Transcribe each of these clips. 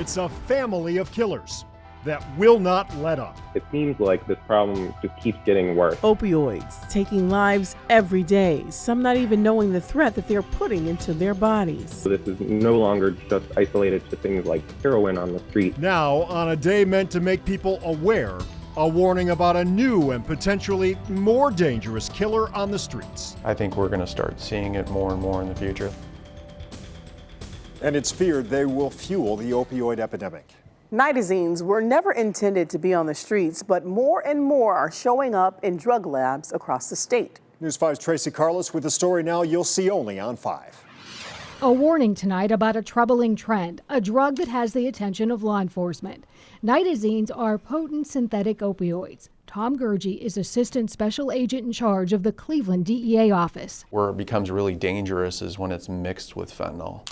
It's a family of killers that will not let up. It seems like this problem just keeps getting worse. Opioids taking lives every day, some not even knowing the threat that they're putting into their bodies. So this is no longer just isolated to things like heroin on the street. Now, on a day meant to make people aware, a warning about a new and potentially more dangerous killer on the streets. I think we're going to start seeing it more and more in the future. And it's feared they will fuel the opioid epidemic. Nitazines were never intended to be on the streets, but more and more are showing up in drug labs across the state. News 5's Tracy Carlos with the story now you'll see only on 5. A warning tonight about a troubling trend, a drug that has the attention of law enforcement. Nitazines are potent synthetic opioids. Tom Gurgey is Assistant Special Agent in charge of the Cleveland DEA office. Where it becomes really dangerous is when it's mixed with fentanyl.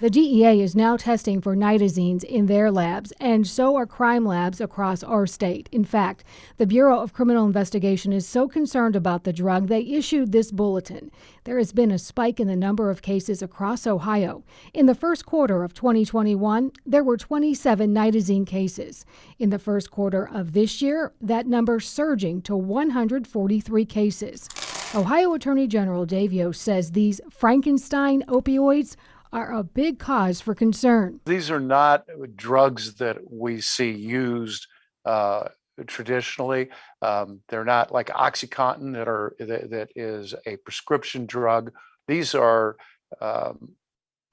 The DEA is now testing for nitazines in their labs, and so are crime labs across our state. In fact, the Bureau of Criminal Investigation is so concerned about the drug, they issued this bulletin. There has been a spike in the number of cases across Ohio. In the first quarter of 2021, there were 27 nitazine cases. In the first quarter of this year, that number surging to 143 cases. Ohio Attorney General Dave Yost says these Frankenstein opioids are a big cause for concern. These are not drugs that we see used traditionally. They're not like OxyContin that is a prescription drug. These are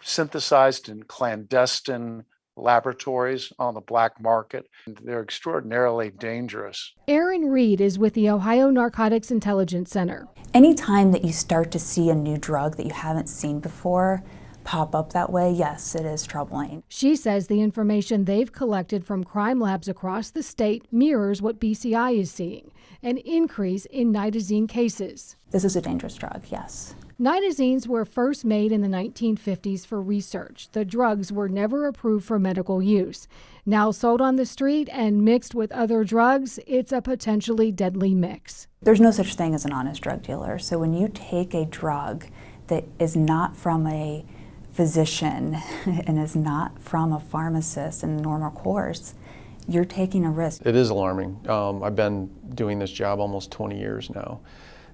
synthesized in clandestine laboratories on the black market. They're extraordinarily dangerous. Erin Reed is with the Ohio Narcotics Intelligence Center. Anytime that you start to see a new drug that you haven't seen before pop up that way, yes, it is troubling. She says the information they've collected from crime labs across the state mirrors what BCI is seeing, an increase in nitazine cases. This is a dangerous drug, yes. Nitazines were first made in the 1950s for research. The drugs were never approved for medical use. Now sold on the street and mixed with other drugs, it's a potentially deadly mix. There's no such thing as an honest drug dealer. So when you take a drug that is not from a physician and is not from a pharmacist in the normal course, you're taking a risk. It is alarming. I've been doing this job almost 20 years now.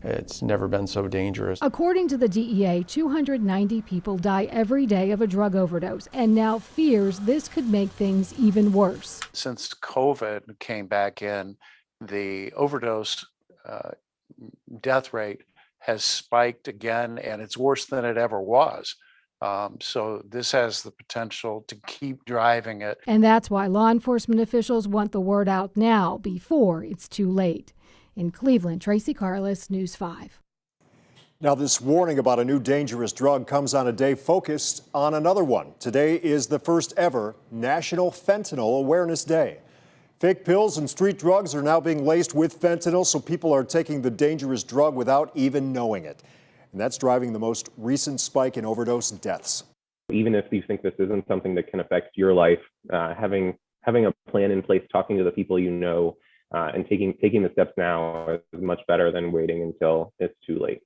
It's never been so dangerous. According to the DEA, 290 people die every day of a drug overdose, and now fears this could make things even worse. Since COVID came back in, the overdose death rate has spiked again, and it's worse than it ever was. So this has the potential to keep driving it. And that's why law enforcement officials want the word out now before it's too late. In Cleveland, Tracy Carlos, News 5. Now, this warning about a new dangerous drug comes on a day focused on another one. Today is the first ever National Fentanyl Awareness Day. Fake pills and street drugs are now being laced with fentanyl, so people are taking the dangerous drug without even knowing it. And that's driving the most recent spike in overdose deaths. Even if you think this isn't something that can affect your life, having a plan in place, talking to the people you know, and taking the steps now is much better than waiting until it's too late.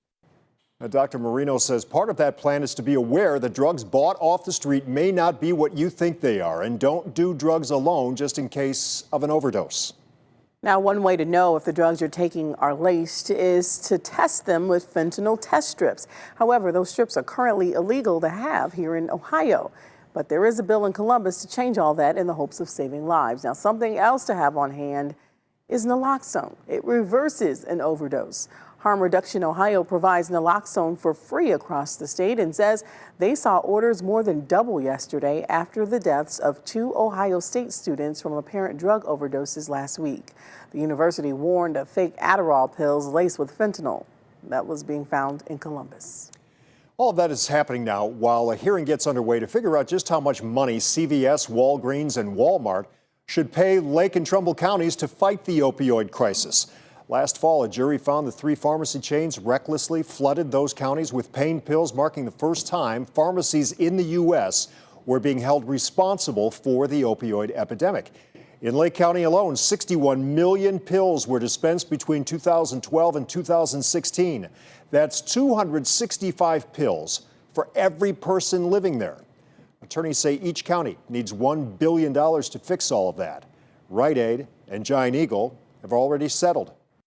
Now, Dr. Marino says part of that plan is to be aware that drugs bought off the street may not be what you think they are, and don't do drugs alone just in case of an overdose. Now, one way to know if the drugs you're taking are laced is to test them with fentanyl test strips. However, those strips are currently illegal to have here in Ohio. But there is a bill in Columbus to change all that in the hopes of saving lives. Now, something else to have on hand is naloxone. It reverses an overdose. Harm Reduction Ohio provides naloxone for free across the state and says they saw orders more than double yesterday after the deaths of 2 Ohio State students from apparent drug overdoses last week. The university warned of fake Adderall pills laced with fentanyl that was being found in Columbus. All of that is happening now while a hearing gets underway to figure out just how much money CVS, Walgreens, and Walmart should pay Lake and Trumbull counties to fight the opioid crisis. Last fall, a jury found the 3 pharmacy chains recklessly flooded those counties with pain pills, marking the first time pharmacies in the U.S. were being held responsible for the opioid epidemic. In Lake County alone, 61 million pills were dispensed between 2012 and 2016. That's 265 pills for every person living there. Attorneys say each county needs $1 billion to fix all of that. Rite Aid and Giant Eagle have already settled.